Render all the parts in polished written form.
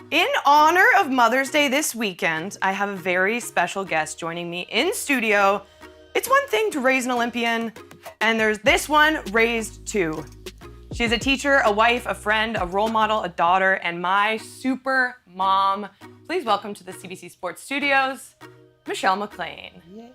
In honor of Mother's Day this weekend, I have a very special guest joining me in studio. It's one thing to raise an Olympian, and there's this one raised two. She's a teacher, a wife, a friend, a role model, a daughter, and my super mom. Please welcome to the CBC Sports Studios, Michelle MacLean. Yay.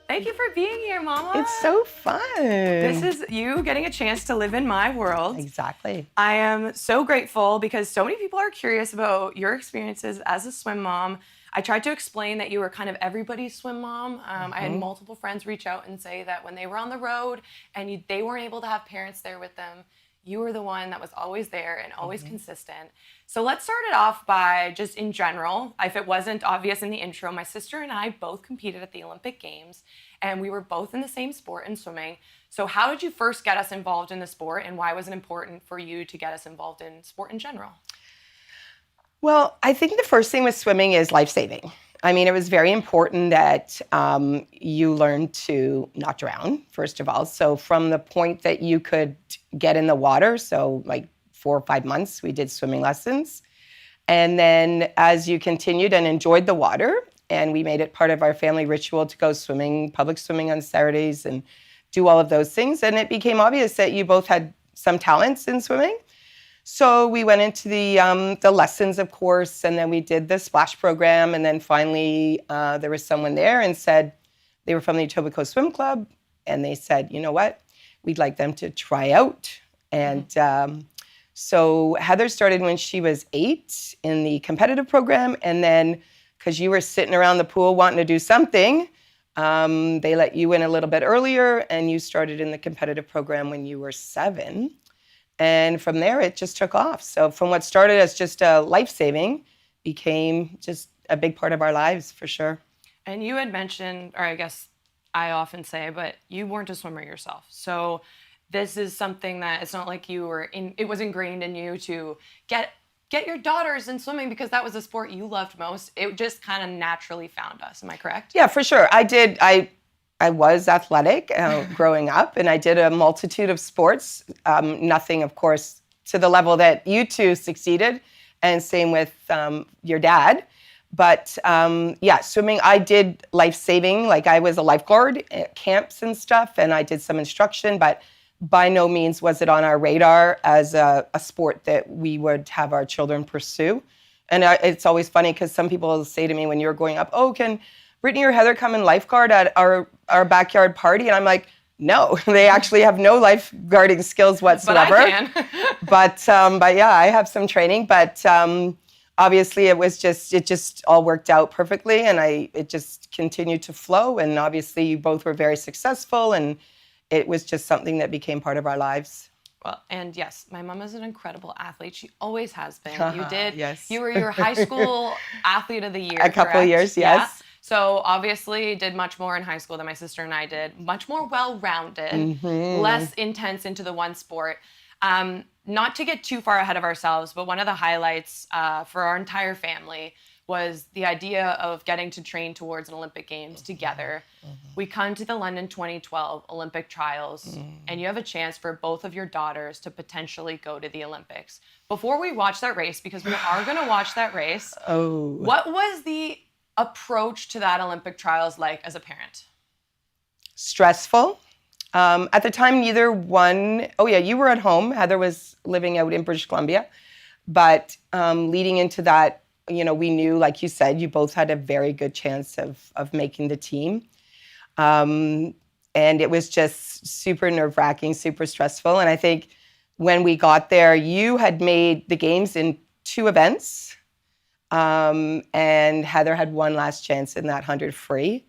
Thank you for being here, Mama. It's so fun. This is you getting a chance to live in my world. Exactly. I am so grateful because so many people are curious about your experiences as a swim mom. I tried to explain that you were kind of everybody's swim mom. I had multiple friends reach out and say that when they were on the road and they weren't able to have parents there with them, you were the one that was always there and always consistent. So let's start it off by just in general. If it wasn't obvious in the intro, my sister and I both competed at the Olympic Games, and we were both in the same sport in swimming. So how did you first get us involved in the sport, and why was it important for you to get us involved in sport in general? Well, I think the first thing with swimming is life-saving. I mean, it was very important that you learn to not drown, first of all. So from the point that you could get in the water, so like 4 or 5 months, we did swimming lessons. And then as you continued and enjoyed the water, and we made it part of our family ritual to go swimming, public swimming on Saturdays and do all of those things. And it became obvious that you both had some talents in swimming. So we went into the lessons, of course, and then we did the splash program. And then finally, there was someone there and said, they were from the Etobicoke Swim Club. And they said, you know what, we'd like them to try out. And so Heather started when she was 8 in the competitive program. And then, because you were sitting around the pool wanting to do something, they let you in a little bit earlier. And you started in the competitive program when you were 7. And from there, it just took off. So from what started as just a life-saving became just a big part of our lives, for sure. And you had mentioned, or I guess I often say, but you weren't a swimmer yourself. So this is something that it's not like you were it was ingrained in you to get your daughters in swimming because that was a sport you loved most. It just kind of naturally found us. Am I correct? Yeah, for sure. I was athletic growing up, and I did a multitude of sports. Nothing, of course, to the level that you two succeeded, and same with your dad. But yeah, swimming, I did life-saving. Like I was a lifeguard at camps and stuff, and I did some instruction, but by no means was it on our radar as a sport that we would have our children pursue. And it's always funny because some people say to me when you're growing up, oh, can Brittany or Heather come and lifeguard at our backyard party? And I'm like, no, they actually have no lifeguarding skills whatsoever. But I can. But yeah, I have some training. But obviously it just all worked out perfectly, and it just continued to flow. And obviously you both were very successful, and it was just something that became part of our lives. Well, and yes, my mom is an incredible athlete. She always has been. You did. Yes. You were your high school athlete of the year. A couple of years, yes. Yeah. So obviously did much more in high school than my sister and I did. Much more well-rounded, less intense into the one sport. Not to get too far ahead of ourselves, but one of the highlights for our entire family was the idea of getting to train towards an Olympic Games together. We come to the London 2012 Olympic trials, and you have a chance for both of your daughters to potentially go to the Olympics. Before we watch that race, because we are going to watch that race, what was the approach to that Olympic trials like as a parent? Stressful. At the time, neither one, oh yeah, you were at home. Heather was living out in British Columbia. But leading into that, you know, we knew, like you said, you both had a very good chance of making the team. And it was just super nerve-wracking, super stressful. And I think when we got there, you had made the games in 2 events. And Heather had one last chance in that 100 free.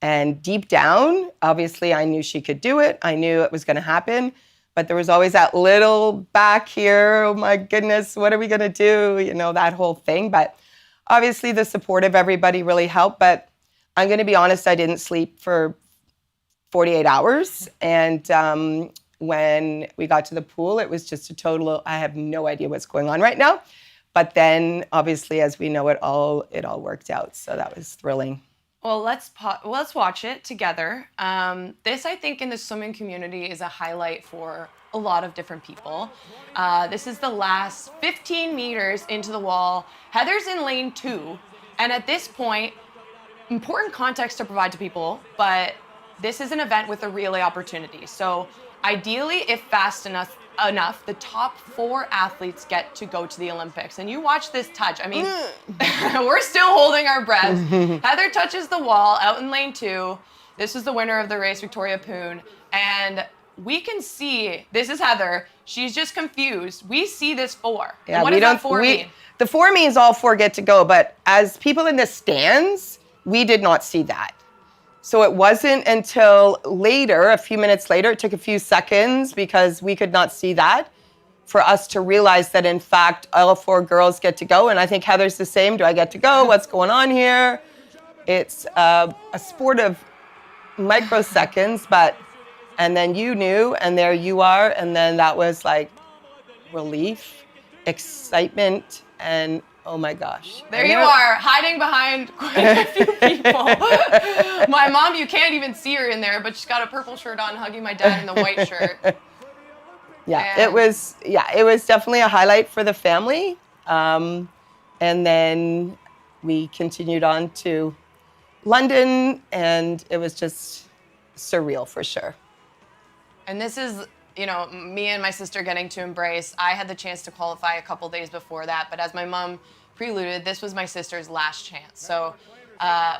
And deep down, obviously, I knew she could do it. I knew it was going to happen. But there was always that little back here, oh my goodness, what are we going to do? You know, that whole thing. But obviously, the support of everybody really helped. But I'm going to be honest, I didn't sleep for 48 hours. And when we got to the pool, it was just a total, I have no idea what's going on right now. But then, obviously, as we know, it all worked out. So that was thrilling. Well, let's watch it together. This, I think, in the swimming community is a highlight for a lot of different people. This is the last 15 meters into the wall. Heather's in lane 2. And at this point, important context to provide to people, but this is an event with a relay opportunity. So ideally, if fast enough, the top 4 athletes get to go to the Olympics. And you watch this touch. I mean, we're still holding our breaths. Heather touches the wall out in lane 2. This is the winner of the race, Victoria Poon. And we can see, this is Heather. She's just confused. We see this 4. Yeah, and what does that 4 mean? The 4 means all 4 get to go, but as people in the stands, we did not see that. So it wasn't until later, a few minutes later, it took a few seconds because we could not see that, for us to realize that in fact all 4 girls get to go. And I think Heather's the same. Do I get to go? What's going on here? It's a sport of microseconds, and then you knew, and there you are, and then that was like relief, excitement, and oh my gosh. There you are, hiding behind quite a few people. My mom, you can't even see her in there, but she's got a purple shirt on, hugging my dad in the white shirt. It was definitely a highlight for the family. And then we continued on to London, and it was just surreal for sure. And this is, me and my sister getting to embrace. I had the chance to qualify a couple days before that, but as my mom preluded, this was my sister's last chance. So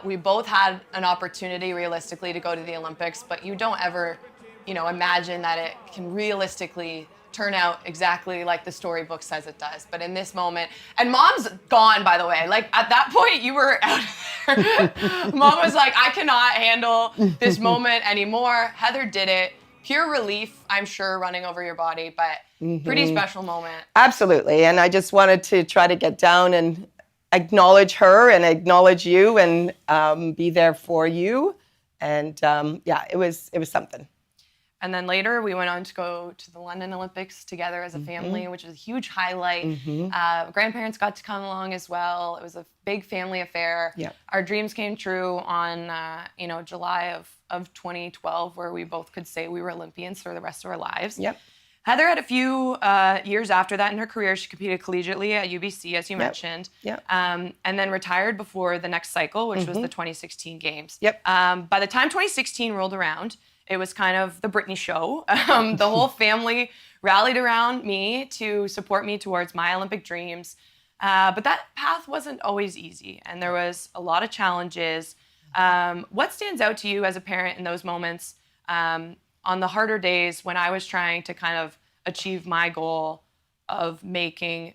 we both had an opportunity realistically to go to the Olympics, but you don't ever, imagine that it can realistically turn out exactly like the storybook says it does. But in this moment, and Mom's gone, by the way. Like at that point, you were out there. Mom was like, I cannot handle this moment anymore. Heather did it. Pure relief, I'm sure, running over your body, but pretty special moment. Absolutely. And I just wanted to try to get down and acknowledge her and acknowledge you and be there for you. And it was something. And then later we went on to go to the London Olympics together as a family, which is a huge highlight. Grandparents got to come along as well. It was a big family affair. Yep. Our dreams came true on July of 2012, where we both could say we were Olympians for the rest of our lives. Yep. Heather had a few years after that in her career. She competed collegiately at UBC, as you mentioned. Yep. And then retired before the next cycle, which was the 2016 games. Yep. By the time 2016 rolled around, it was kind of the Brittany show. The whole family rallied around me to support me towards my Olympic dreams. But that path wasn't always easy, and there was a lot of challenges. What stands out to you as a parent in those moments, on the harder days when I was trying to kind of achieve my goal of making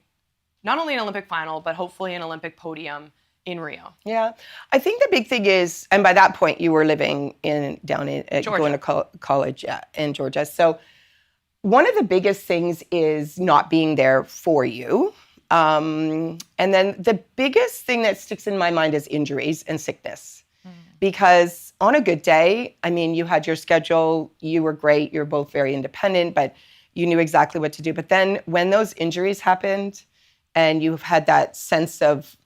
not only an Olympic final, but hopefully an Olympic podium in Rio? Yeah, I think the big thing is, and by that point you were living down in going to college in Georgia. So one of the biggest things is not being there for you. And then the biggest thing that sticks in my mind is injuries and sickness. Because on a good day, I mean, you had your schedule, you were great, you're both very independent, but you knew exactly what to do. But then when those injuries happened and you've had that sense of,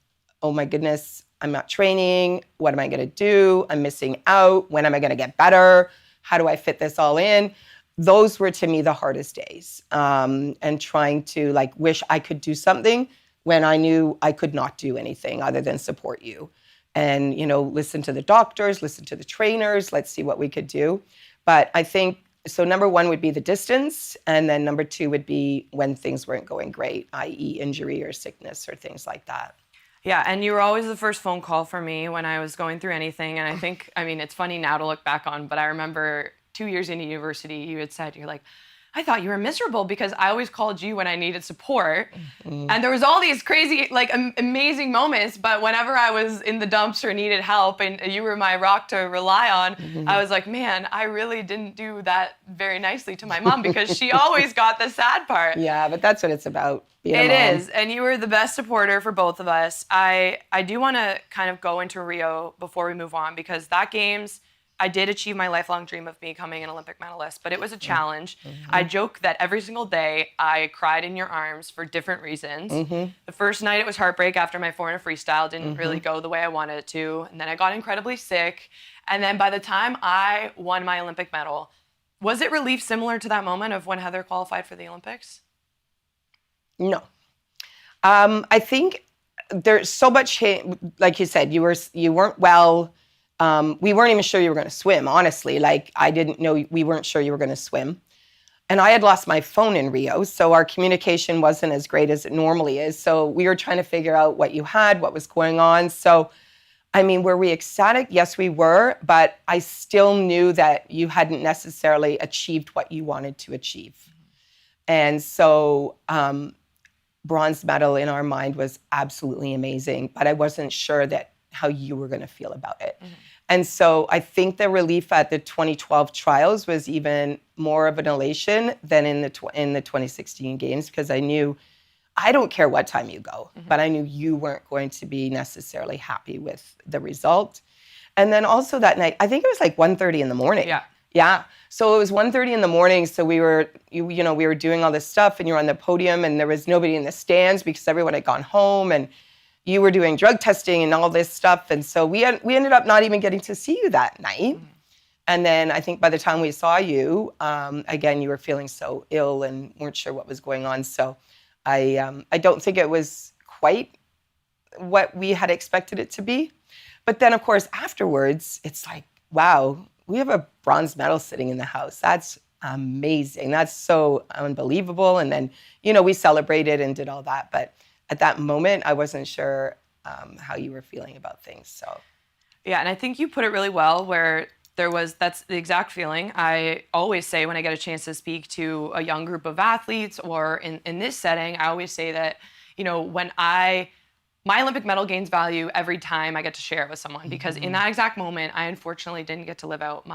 oh my goodness, I'm not training, what am I gonna do? I'm missing out, when am I gonna get better? How do I fit this all in? Those were to me the hardest days. And trying to wish I could do something when I knew I could not do anything other than support you. And, listen to the doctors, listen to the trainers, let's see what we could do. But I think, so number 1 would be the distance. And then number 2 would be when things weren't going great, i.e. injury or sickness or things like that. Yeah, and you were always the first phone call for me when I was going through anything. And I think, it's funny now to look back on, but I remember 2 years into university, you had said, you're like, I thought you were miserable because I always called you when I needed support. And there was all these crazy, amazing moments, but whenever I was in the dumps or needed help and you were my rock to rely on, I was like, man, I really didn't do that very nicely to my mom because she always got the sad part. Yeah, but that's what it's about. It is, and you were the best supporter for both of us. I do want to kind of go into Rio before we move on, because that games, I did achieve my lifelong dream of becoming an Olympic medalist, but it was a challenge. I joke that every single day I cried in your arms for different reasons. The first night it was heartbreak after my 400 freestyle didn't really go the way I wanted it to, and then I got incredibly sick. And then by the time I won my Olympic medal, Was it relief similar to that moment of when Heather qualified for the Olympics? No. I think there's so much, like you said, you weren't well. We weren't even sure you were going to swim, honestly. Like, I didn't know, we weren't sure you were going to swim. And I had lost my phone in Rio, so our communication wasn't as great as it normally is. So we were trying to figure out what you had, what was going on. So, I mean, were we ecstatic? Yes, we were, but I still knew that you hadn't necessarily achieved what you wanted to achieve. And so bronze medal in our mind was absolutely amazing, but I wasn't sure that how you were going to feel about it. Mm-hmm. And so I think the relief at the 2012 trials was even more of an elation than in the 2016 games, because I knew, I don't care what time you go, mm-hmm. but I knew you weren't going to be necessarily happy with the result. And then also that night, I think it was like 1:30 in the morning. Yeah. Yeah. So it was 1:30 in the morning. So we were, we were doing all this stuff, and you're on the podium, and there was nobody in the stands because everyone had gone home, and you were doing drug testing and all this stuff. And so we ended up not even getting to see you that night. Mm-hmm. And then I think by the time we saw you, again, you were feeling so ill and weren't sure what was going on. So I don't think it was quite what we had expected it to be. But then, of course, afterwards, it's like, wow, we have a bronze medal sitting in the house. That's amazing. That's so unbelievable. And then, we celebrated and did all that. But at that moment, I wasn't sure how you were feeling about things. So, yeah, and I think you put it really well, where that's the exact feeling. I always say when I get a chance to speak to a young group of athletes, or in this setting, I always say that, when my Olympic medal gains value every time I get to share it with someone, because mm-hmm. in that exact moment, I unfortunately didn't get to live out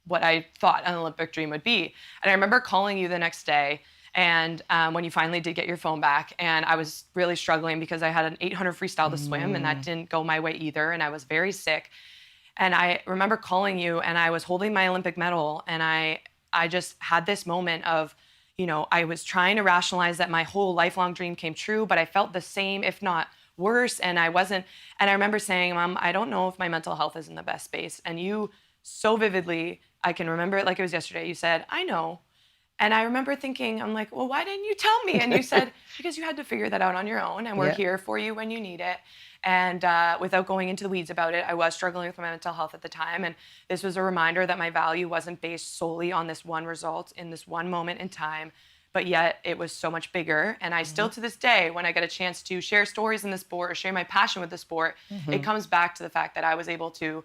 what I thought an Olympic dream would be. And I remember calling you the next day, and when you finally did get your phone back, and I was really struggling because I had an 800 freestyle to swim, and that didn't go my way either, and I was very sick. And I remember calling you, and I was holding my Olympic medal, and I just had this moment of, I was trying to rationalize that my whole lifelong dream came true, but I felt the same, if not worse, and I wasn't. And I remember saying, Mom, I don't know if my mental health is in the best space. And you, so vividly, I can remember it like it was yesterday, you said, I know. And I remember thinking, I'm like, well, why didn't you tell me? And you said, because you had to figure that out on your own, and we're here for you when you need it. And without going into the weeds about it, I was struggling with my mental health at the time. And this was a reminder that my value wasn't based solely on this one result in this one moment in time, but yet it was so much bigger. And I mm-hmm. still, to this day, when I get a chance to share stories in the sport or share my passion with the sport, mm-hmm. it comes back to the fact that I was able to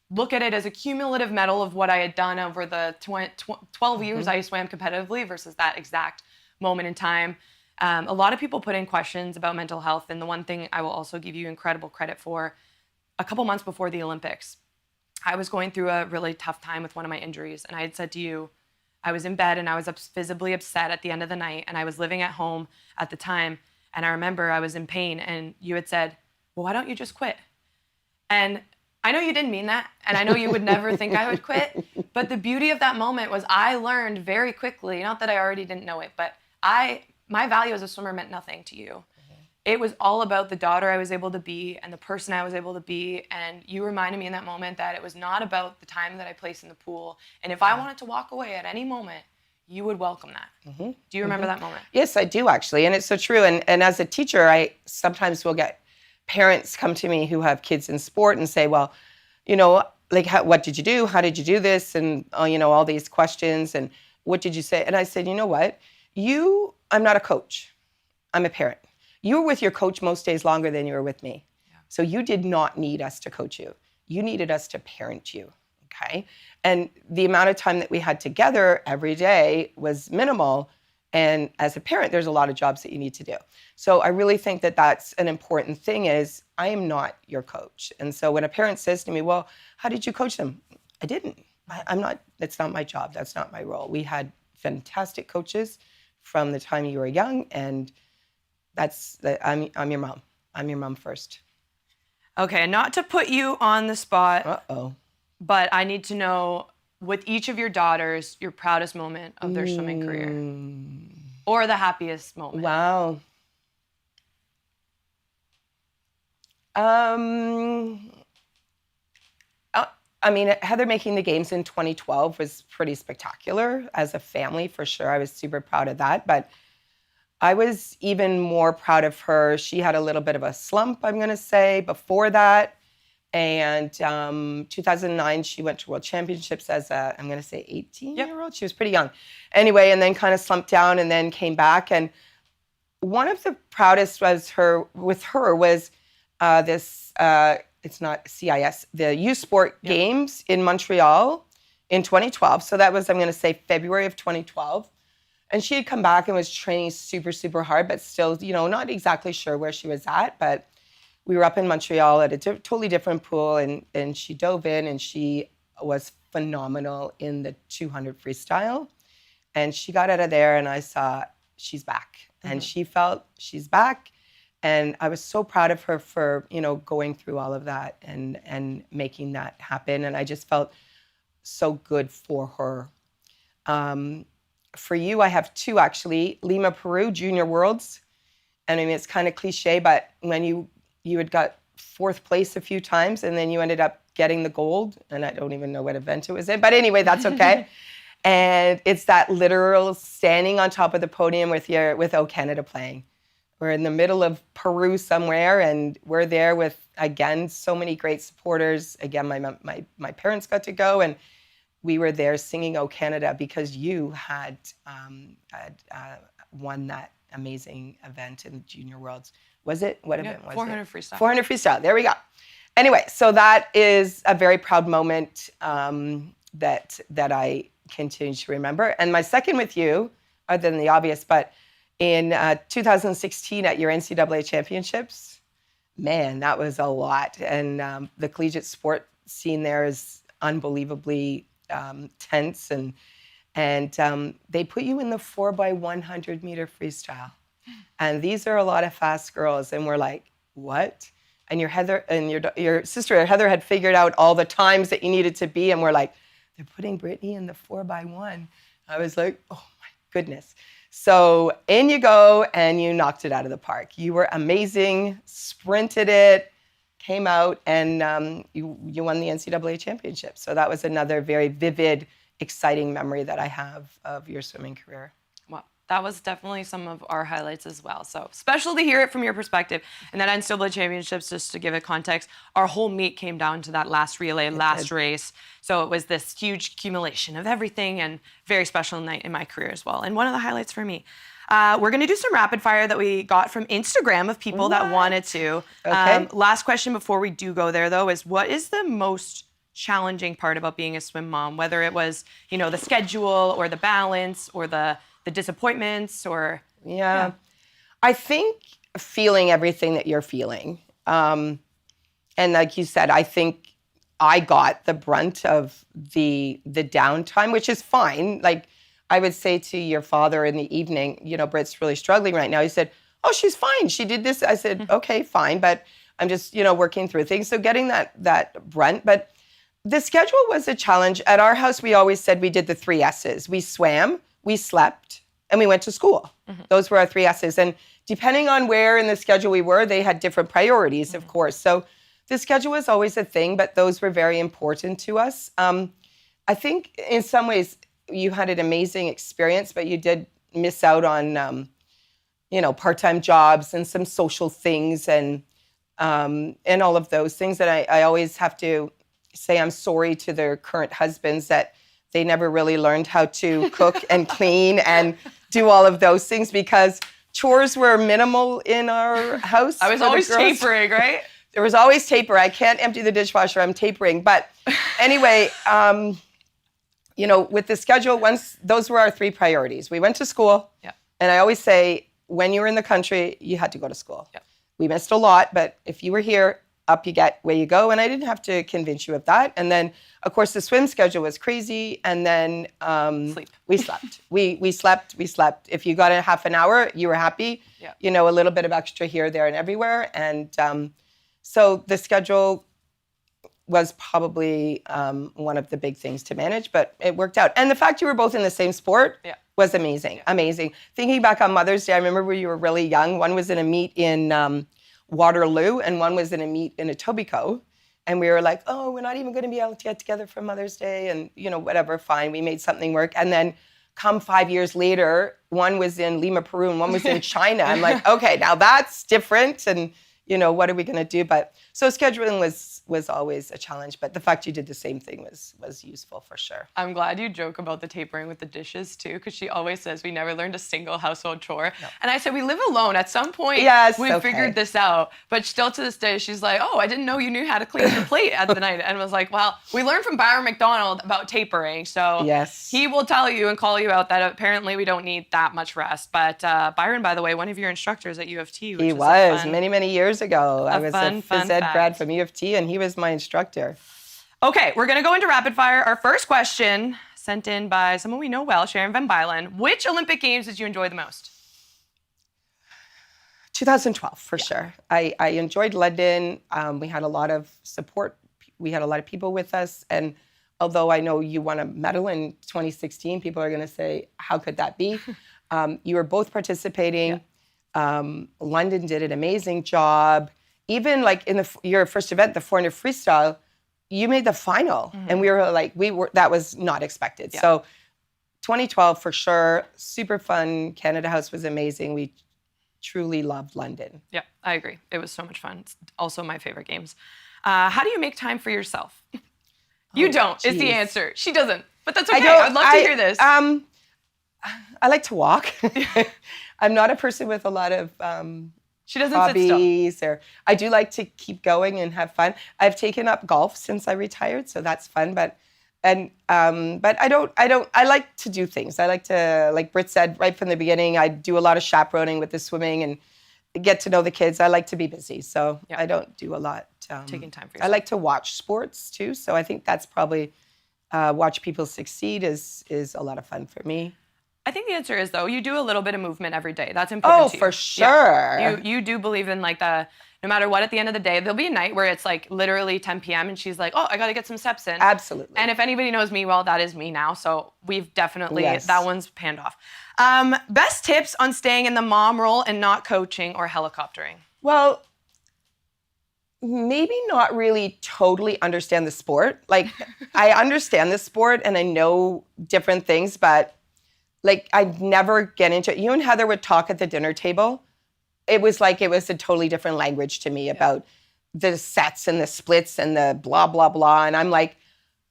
look at it as a cumulative medal of what I had done over the 12 mm-hmm. years I swam competitively versus that exact moment in time. A lot of people put in questions about mental health, and the one thing I will also give you incredible credit for, a couple months before the Olympics, I was going through a really tough time with one of my injuries, and I had said to you, I was in bed and I was visibly upset at the end of the night, and I was living at home at the time, and I remember I was in pain, and you had said, well, why don't you just quit? And I know you didn't mean that, and I know you would never think I would quit, but the beauty of that moment was I learned very quickly, not that I already didn't know it, but my value as a swimmer meant nothing to you. Mm-hmm. It was all about the daughter I was able to be and the person I was able to be, and you reminded me in that moment that it was not about the time that I placed in the pool, and if I wanted to walk away at any moment, you would welcome that. Mm-hmm. Do you remember that moment? Yes, I do, actually, and it's so true. And as a teacher, I sometimes will get parents come to me who have kids in sport and say, well, like, what did you do? How did you do this? And, all these questions. And what did you say? And I said, you know what? I'm not a coach. I'm a parent. You were with your coach most days longer than you were with me. Yeah. So you did not need us to coach you. You needed us to parent you, okay? And the amount of time that we had together every day was minimal. And as a parent, there's a lot of jobs that you need to do. So I really think that that's an important thing, is I am not your coach. And so when a parent says to me, well, how did you coach them? I didn't. I'm not, that's not my job. That's not my role. We had fantastic coaches from the time you were young, and I'm your mom. I'm your mom first. Okay, not to put you on the spot. Uh-oh. But I need to know, with each of your daughters, your proudest moment of their swimming career, or the happiest moment. Wow. I mean, Heather making the games in 2012 was pretty spectacular as a family, for sure. I was super proud of that. But I was even more proud of her. She had a little bit of a slump, I'm going to say, before that. And 2009, she went to World Championships as a, I'm going to say 18-year-old. She was pretty young. Anyway, and then kind of slumped down and then came back. And one of the proudest was this, it's not CIS, the Youth Sport Games in Montreal in 2012. So that was, I'm going to say, February of 2012. And she had come back and was training super, super hard, but still, not exactly sure where she was at. But we were up in Montreal at a totally different pool, and she dove in, and she was phenomenal in the 200 freestyle. And she got out of there, and I saw she's back. And she felt she's back. And I was so proud of her for, going through all of that and making that happen. And I just felt so good for her. For you, I have two, actually. Lima, Peru, Junior Worlds. And I mean, it's kind of cliche, but when you had got fourth place a few times, and then you ended up getting the gold, and I don't even know what event it was in, but anyway, that's okay. And it's that literal standing on top of the podium with O Canada playing. We're in the middle of Peru somewhere, and we're there with, again, so many great supporters. Again, my parents got to go, and we were there singing O Canada because you had won that amazing event in the Junior Worlds. Was it? What event was it? 400 freestyle. 400 freestyle. There we go. Anyway, so that is a very proud moment that I continue to remember. And my second with you, other than the obvious, but in 2016 at your NCAA championships, man, that was a lot. And the collegiate sport scene there is unbelievably tense, and they put you in the 4x100 meter freestyle, and these are a lot of fast girls, and we're like, what? And your sister Heather had figured out all the times that you needed to be, and we're like, they're putting Brittany in the 4x1. I was like, oh my goodness. So in you go, and you knocked it out of the park. You were amazing, sprinted it, came out, and you won the NCAA championship. So that was another very vivid, exciting memory that I have of your swimming career. Wow, that was definitely some of our highlights as well. So special to hear it from your perspective. And that NCAA championships, just to give it context, our whole meet came down to that last relay, last race. So it was this huge accumulation of everything, and very special night in my career as well. And one of the highlights for me. We're going to do some rapid fire that we got from Instagram of people that wanted to. Okay. Last question before we do go there, though, is what is the most challenging part about being a swim mom? Whether it was, the schedule or the balance or the disappointments or... Yeah. I think feeling everything that you're feeling. And like you said, I think I got the brunt of the downtime, which is fine. Like, I would say to your father in the evening, Britt's really struggling right now. He said, oh, she's fine. She did this. I said, okay, fine. But I'm just, working through things. So getting that brunt. But the schedule was a challenge. At our house, we always said we did the 3 S's. We swam, we slept, and we went to school. Those were our 3 S's. And depending on where in the schedule we were, they had different priorities, of course. So the schedule was always a thing, but those were very important to us. I think in some ways, you had an amazing experience, but you did miss out on, part-time jobs and some social things and all of those things that I always have to say I'm sorry to their current husbands that they never really learned how to cook and clean and do all of those things, because chores were minimal in our house. I was always tapering, right? There was always taper. I can't empty the dishwasher, I'm tapering. But anyway, with the schedule, once those were our 3 priorities. We went to school, and I always say, when you were in the country, you had to go to school. We missed a lot, but if you were here, up you get, way you go. And I didn't have to convince you of that. And then, of course, the swim schedule was crazy. And then we slept. We slept. If you got a half an hour, you were happy. A little bit of extra here, there, and everywhere. And so the schedule was probably one of the big things to manage, but it worked out. And the fact you were both in the same sport was amazing, amazing. Thinking back on Mother's Day, I remember when you were really young. One was in a meet in Waterloo, and one was in a meet in Etobicoke. And we were like, oh, we're not even going to be able to get together for Mother's Day. And, whatever, fine. We made something work. And then come 5 years later, one was in Lima, Peru, and one was in China. I'm like, okay, now that's different. And, what are we going to do? But so scheduling was always a challenge. But the fact you did the same thing was useful for sure. I'm glad you joke about the tapering with the dishes too, because she always says we never learned a single household chore. No. And I said, we live alone. At some point, we figured this out. But still to this day, she's like, oh, I didn't know you knew how to clean your plate at the night. And was like, well, we learned from Byron McDonald about tapering. So he will tell you and call you out that apparently we don't need that much rest. But Byron, by the way, one of your instructors at U of T. He was many, many years ago. I was a phys ed grad from U of T, and he was my instructor. Okay, we're going to go into rapid fire. Our first question, sent in by someone we know well, Sharon Van Bylen. Which Olympic Games did you enjoy the most? 2012, for sure. I enjoyed London. We had a lot of support. We had a lot of people with us. And although I know you won a medal in 2016, people are going to say, how could that be? You were both participating. London did an amazing job. Even like in your first event, the 400 freestyle, you made the final. And we were that was not expected. Yeah. So 2012 for sure, super fun. Canada House was amazing. We truly loved London. Yeah, I agree. It was so much fun. It's also my favorite games. How do you make time for yourself? You don't, is the answer. She doesn't, but that's okay. I'd love to hear this. I like to walk. I'm not a person with a lot of she doesn't hobbies, sit still. Or I do like to keep going and have fun. I've taken up golf since I retired, so that's fun. But I like to do things. I like to, like Britt said right from the beginning, I do a lot of chaperoning with the swimming and get to know the kids. I like to be busy, so I don't do a lot. Taking time for yourself. I like to watch sports too, so I think that's probably watch people succeed is a lot of fun for me. I think the answer is, though, you do a little bit of movement every day. That's important to you. Oh, for sure. Yeah. You do believe in, like, no matter what, at the end of the day, there'll be a night where it's, like, literally 10 p.m. and she's like, oh, I got to get some steps in. Absolutely. And if anybody knows me, well, that is me now. So we've definitely, that one's panned off. Best tips on staying in the mom role and not coaching or helicoptering? Well, maybe not really totally understand the sport. Like, I understand the sport and I know different things, but like, I'd never get into it. You and Heather would talk at the dinner table. It was a totally different language to me about the sets and the splits and the blah, blah, blah. And I'm like,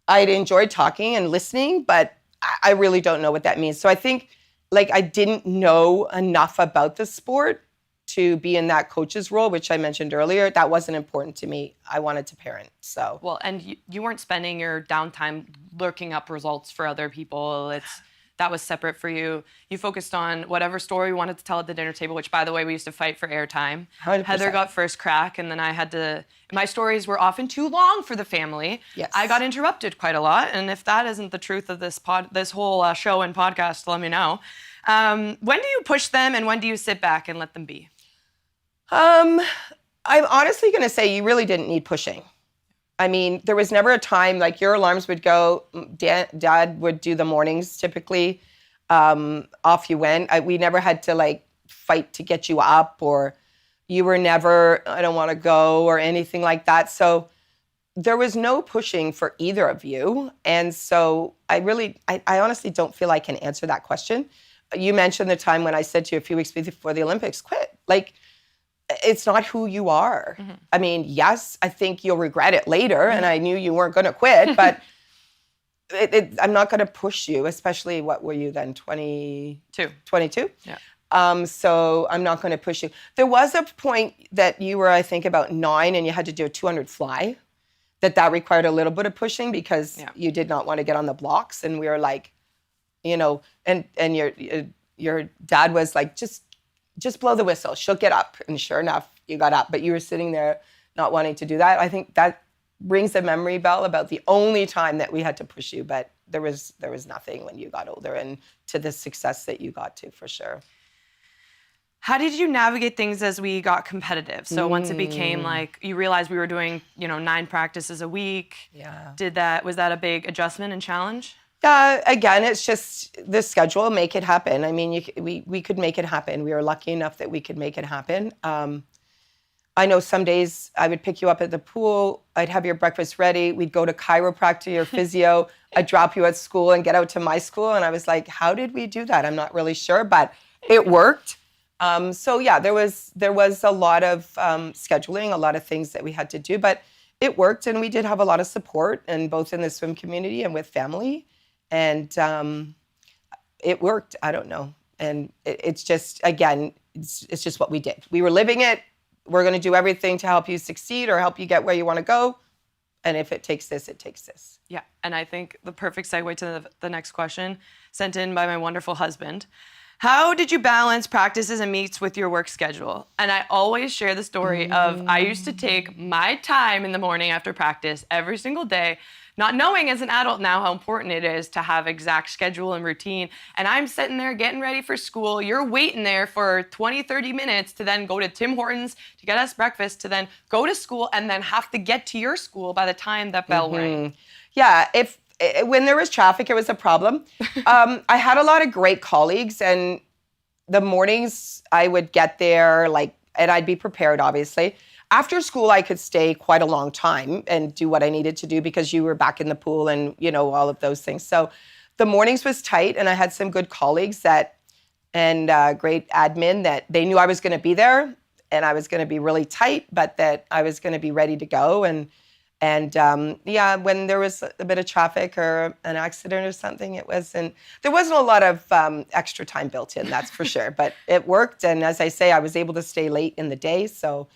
I'd enjoy talking and listening, but I really don't know what that means. So I think, like, I didn't know enough about the sport to be in that coach's role, which I mentioned earlier. That wasn't important to me. I wanted to parent, so. Well, and you weren't spending your downtime looking up results for other people. That was separate for you. You focused on whatever story you wanted to tell at the dinner table, which, by the way, we used to fight for airtime. 100%. Heather got first crack, and then I had to... My stories were often too long for the family. Yes. I got interrupted quite a lot, and if that isn't the truth of this whole show and podcast, let me know. When do you push them, and when do you sit back and let them be? I'm honestly going to say you really didn't need pushing. I mean, there was never a time, like, your alarms would go, Dad would do the mornings typically, off you went. We never had to, like, fight to get you up, or you were never, I don't want to go, or anything like that. So there was no pushing for either of you. And so I honestly don't feel I can answer that question. You mentioned the time when I said to you a few weeks before the Olympics, quit. Like, it's not who you are. Mm-hmm. I mean, yes, I think you'll regret it later, mm-hmm. and I knew you weren't going to quit, but I'm not going to push you, especially, what were you then, 22? 22? Yeah. So I'm not going to push you. There was a point that you were, I think, about 9, and you had to do a 200 fly, that required a little bit of pushing because you did not want to get on the blocks, and we were like, and your dad was like, just blow the whistle. She'll get up. And sure enough, you got up. But you were sitting there not wanting to do that. I think that rings a memory bell about the only time that we had to push you. But there was nothing when you got older and to the success that you got to, for sure. How did you navigate things as we got competitive? So once it became like, you realized we were doing, 9 practices a week. Yeah. Was that a big adjustment and challenge? Again, it's just the schedule, make it happen. I mean, we could make it happen. We were lucky enough that we could make it happen. I know some days I would pick you up at the pool. I'd have your breakfast ready. We'd go to chiropractor or physio. I'd drop you at school and get out to my school. And I was like, how did we do that? I'm not really sure, but it worked. So yeah, there was a lot of scheduling, a lot of things that we had to do, but it worked. And we did have a lot of support, and both in the swim community and with family. And it worked. I don't know. And it's just, again, it's just what we did. We were living it. We're going to do everything to help you succeed or help you get where you want to go. And if it takes this, it takes this. Yeah. And I think the perfect segue to the next question, sent in by my wonderful husband. How did you balance practices and meets with your work schedule? And I always share the story of I used to take my time in the morning after practice every single day, not knowing as an adult now how important it is to have exact schedule and routine. And I'm sitting there getting ready for school. You're waiting there for 20, 30 minutes to then go to Tim Hortons to get us breakfast, to then go to school and then have to get to your school by the time that bell rang. Yeah, when there was traffic, it was a problem. I had a lot of great colleagues, and the mornings I would get there, and I'd be prepared, obviously. After school, I could stay quite a long time and do what I needed to do because you were back in the pool and, all of those things. So the mornings was tight, and I had some good colleagues and great admin that they knew I was going to be there and I was going to be really tight, but that I was going to be ready to go. And when there was a bit of traffic or an accident or something, there wasn't a lot of extra time built in, that's for sure. But it worked. And as I say, I was able to stay late in the day. So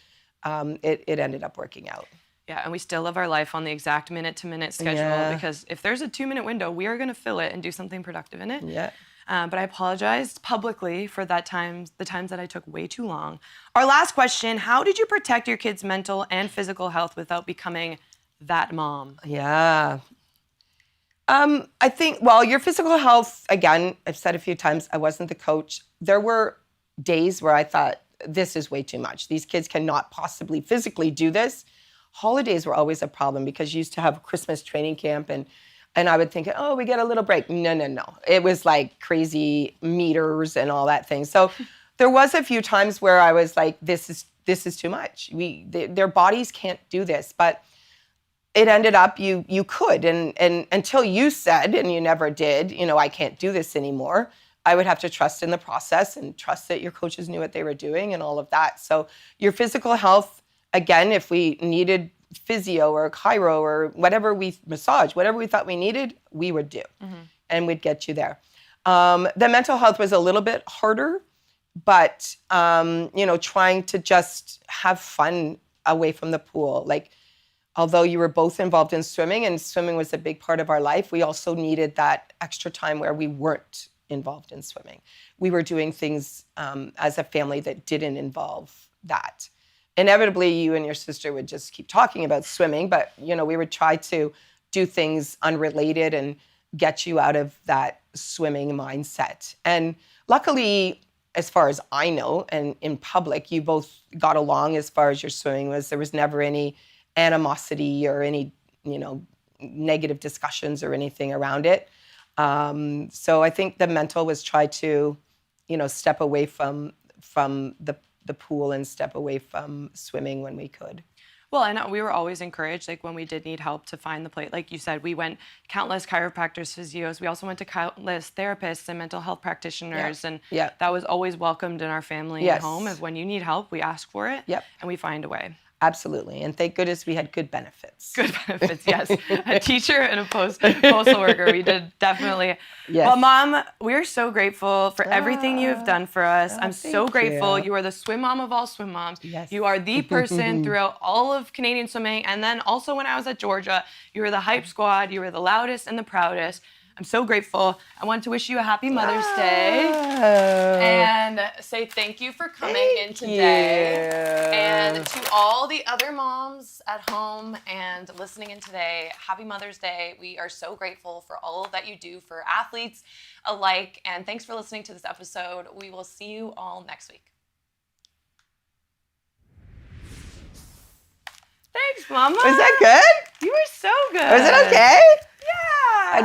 it ended up working out. Yeah, and we still live our life on the exact minute-to-minute schedule because if there's a 2-minute window, we are going to fill it and do something productive in it. Yeah. But I apologized publicly for the times that I took way too long. Our last question, how did you protect your kids' mental and physical health without becoming that mom? Yeah. I think, your physical health, again, I've said a few times, I wasn't the coach. There were days where I thought, this is way too much. These kids cannot possibly physically do this. Holidays were always a problem because you used to have Christmas training camp and I would think, oh, we get a little break. No. It was like crazy meters and all that thing. So there was a few times where I was like, this is too much. Their bodies can't do this. But it ended up you could. And until you said, and you never did, I can't do this anymore, I would have to trust in the process and trust that your coaches knew what they were doing and all of that. So your physical health, again, if we needed physio or chiro or whatever massage, whatever we thought we needed, we would do. And we'd get you there. The mental health was a little bit harder, but, trying to just have fun away from the pool. Although you were both involved in swimming and swimming was a big part of our life, we also needed that extra time where we weren't involved in swimming. We were doing things as a family that didn't involve that. Inevitably, you and your sister would just keep talking about swimming, but we would try to do things unrelated and get you out of that swimming mindset. And luckily, as far as I know, and in public, you both got along as far as your swimming was. There was never any animosity or any, negative discussions or anything around it. So I think the mental was try to, step away from the pool and step away from swimming when we could. Well, and we were always encouraged, when we did need help, to find the place. Like you said, we went countless chiropractors, physios. We also went to countless therapists and mental health practitioners. And that was always welcomed in our family and home. If when you need help, we ask for it and we find a way. Absolutely. And thank goodness we had good benefits. Good benefits, yes. A teacher and a postal worker. We did definitely. Yes. Well, Mom, we're so grateful for everything you have done for us. I'm so grateful. You are the swim mom of all swim moms. Yes. You are the person throughout all of Canadian swimming. And then also when I was at Georgia, you were the hype squad. You were the loudest and the proudest. I'm so grateful. I want to wish you a happy Mother's Day and say thank you for coming in today. And to all the other moms at home and listening in today, happy Mother's Day. We are so grateful for all that you do for athletes alike. And thanks for listening to this episode. We will see you all next week. Thanks, Mama. Was that good? You were so good. Was it okay?